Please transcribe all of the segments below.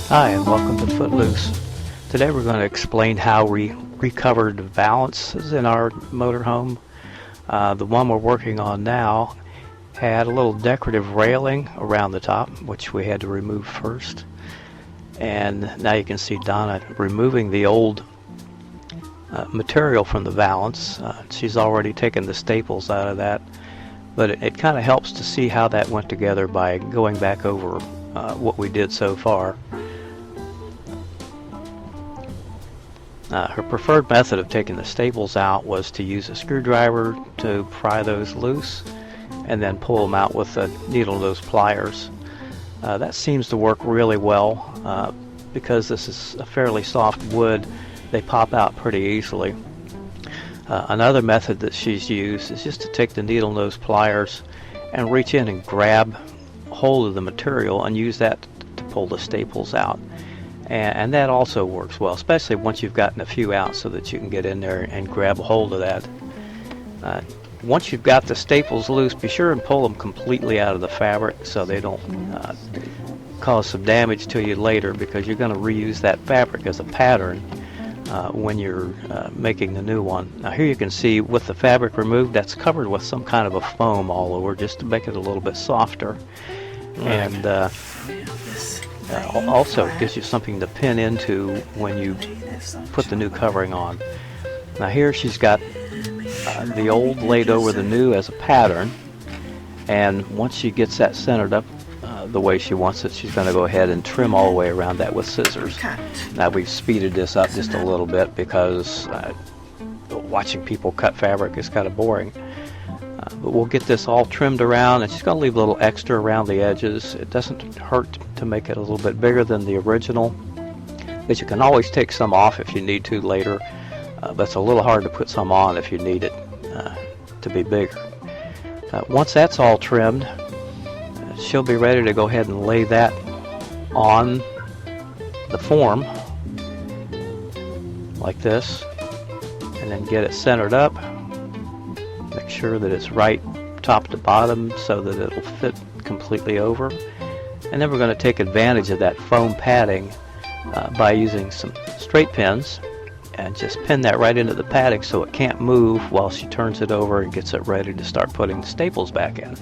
Hi, and welcome to Footloose. Today we're going to explain how we recovered the valances in our motorhome. The one we're working on now had a little decorative railing around the top, which we had to remove first. And now you can see Donna removing the old material from the valance. She's already taken the staples out of that, but it kind of helps to see how that went together by going back over what we did so far. Her preferred method of taking the staples out was to use a screwdriver to pry those loose and then pull them out with the needle nose pliers. That seems to work really well because this is a fairly soft wood. They pop out pretty easily. Another method that she's used is just to take the needle nose pliers and reach in and grab hold of the material and use that to pull the staples out. And that also works well, especially once you've gotten a few out so that you can get in there and grab a hold of that. Once you've got the staples loose, be sure and pull them completely out of the fabric so they don't cause some damage to you later, because you're going to reuse that fabric as a pattern when you're making the new one. Now here you can see with the fabric removed, that's covered with some kind of a foam all over just to make it a little bit softer. And also it gives you something to pin into when you put the new covering on. Now here she's got the old laid over the new as a pattern, and once she gets that centered up the way she wants it, she's going to go ahead and trim all the way around that with scissors. Now we've speeded this up just a little bit because watching people cut fabric is kind of boring. But we'll get this all trimmed around, and she's going to leave a little extra around the edges. It doesn't hurt to make it a little bit bigger than the original, but you can always take some off if you need to later. But it's a little hard to put some on if you need it to be bigger. Once that's all trimmed, she'll be ready to go ahead and lay that on the form like this, and then get it centered up. Make sure that it's right top to bottom so that it'll fit completely over. And then we're going to take advantage of that foam padding by using some straight pins and just pin that right into the padding so it can't move while she turns it over and gets it ready to start putting the staples back in.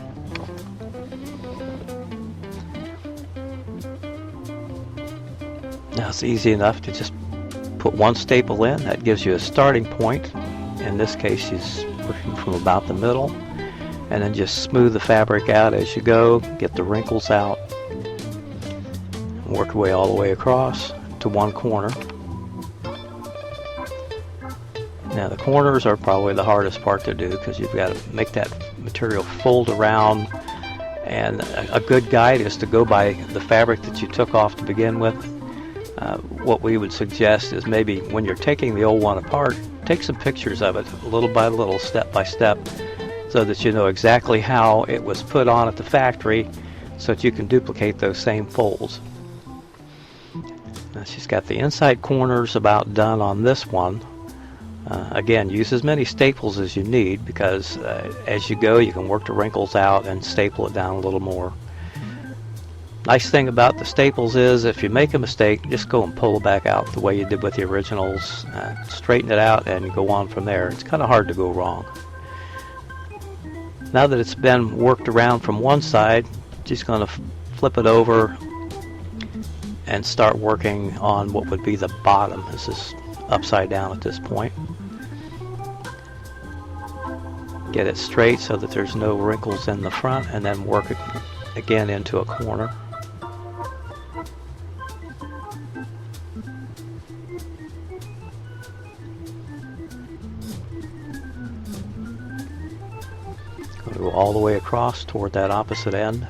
Now it's easy enough to just put one staple in. That gives you a starting point. In this case, she's working from about the middle, and then just smooth the fabric out as you go, get the wrinkles out, work your way all the way across to one corner. Now the corners are probably the hardest part to do because you've got to make that material fold around, and a good guide is to go by the fabric that you took off to begin with. What we would suggest is maybe when you're taking the old one apart, take some pictures of it little by little, step by step, so that you know exactly how it was put on at the factory so that you can duplicate those same folds. Now she's got the inside corners about done on this one. Again, use as many staples as you need because as you go you can work the wrinkles out and staple it down a little more. Nice thing about the staples is if you make a mistake, just go and pull it back out the way you did with the originals, straighten it out and go on from there. It's kind of hard to go wrong. Now that it's been worked around from one side, just going to flip it over and start working on what would be the bottom. This is upside down at this point. Get it straight so that there's no wrinkles in the front, and then work it again into a corner. Go all the way across toward that opposite end.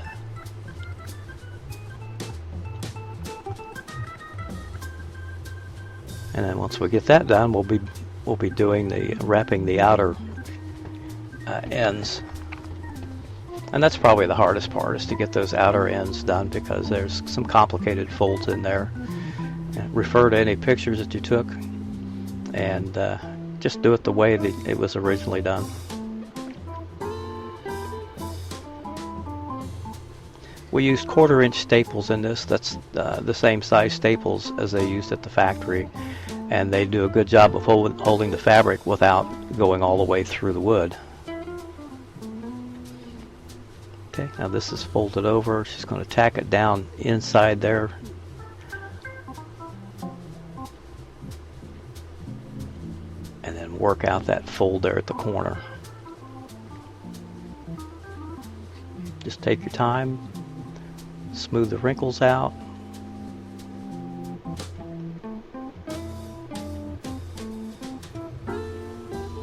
And then once we get that done, we'll be doing the wrapping the outer ends. And that's probably the hardest part, is to get those outer ends done because there's some complicated folds in there. And refer to any pictures that you took and just do it the way that it was originally done. We used 1/4-inch staples in this. That's the same size staples as they used at the factory, and they do a good job of holding the fabric without going all the way through the wood. Okay, now this is folded over. She's going to tack it down inside there. And then work out that fold there at the corner. Just take your time, smooth the wrinkles out.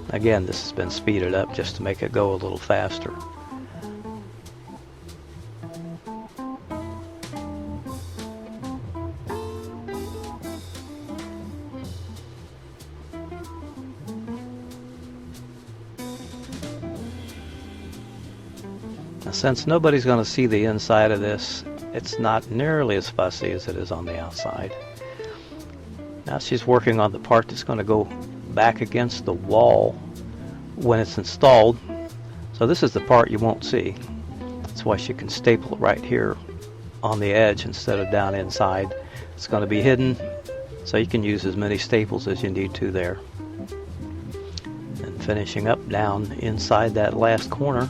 Again, this has been speeded up just to make it go a little faster. Now, since nobody's going to see the inside of this, it's not nearly as fussy as it is on the outside. Now she's working on the part that's going to go back against the wall when it's installed. So this is the part you won't see. That's why she can staple it right here on the edge instead of down inside. It's going to be hidden, so you can use as many staples as you need to there. And finishing up down inside that last corner.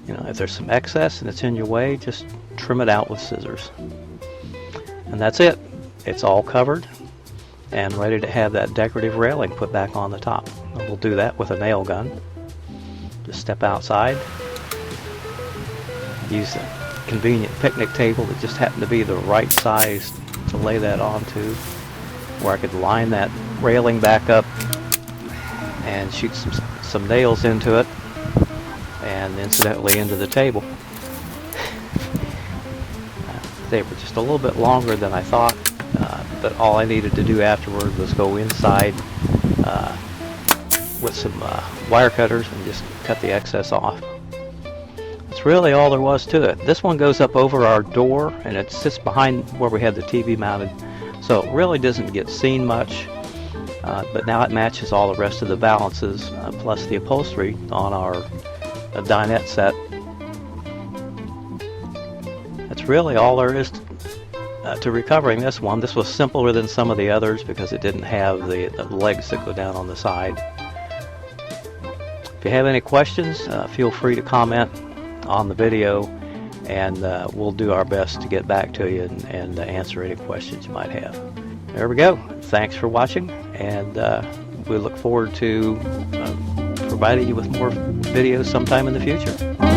You know, if there's some excess and it's in your way, just trim it out with scissors. And that's it. It's all covered and ready to have that decorative railing put back on the top. And we'll do that with a nail gun. Just step outside. Use a convenient picnic table that just happened to be the right size to lay that onto, where I could line that railing back up and shoot some nails into it, and incidentally into the table. They were just a little bit longer than I thought, but all I needed to do afterward was go inside with some wire cutters and just cut the excess off. That's really all there was to it. This one goes up over our door, and it sits behind where we had the TV mounted, so it really doesn't get seen much, but now it matches all the rest of the valances, plus the upholstery on our dinette set. That's really all there is to recovering this one. This was simpler than some of the others because it didn't have the legs that go down on the side. If you have any questions, feel free to comment on the video, and we'll do our best to get back to you and answer any questions you might have. There we go. Thanks for watching, and we look forward to providing you with more videos sometime in the future.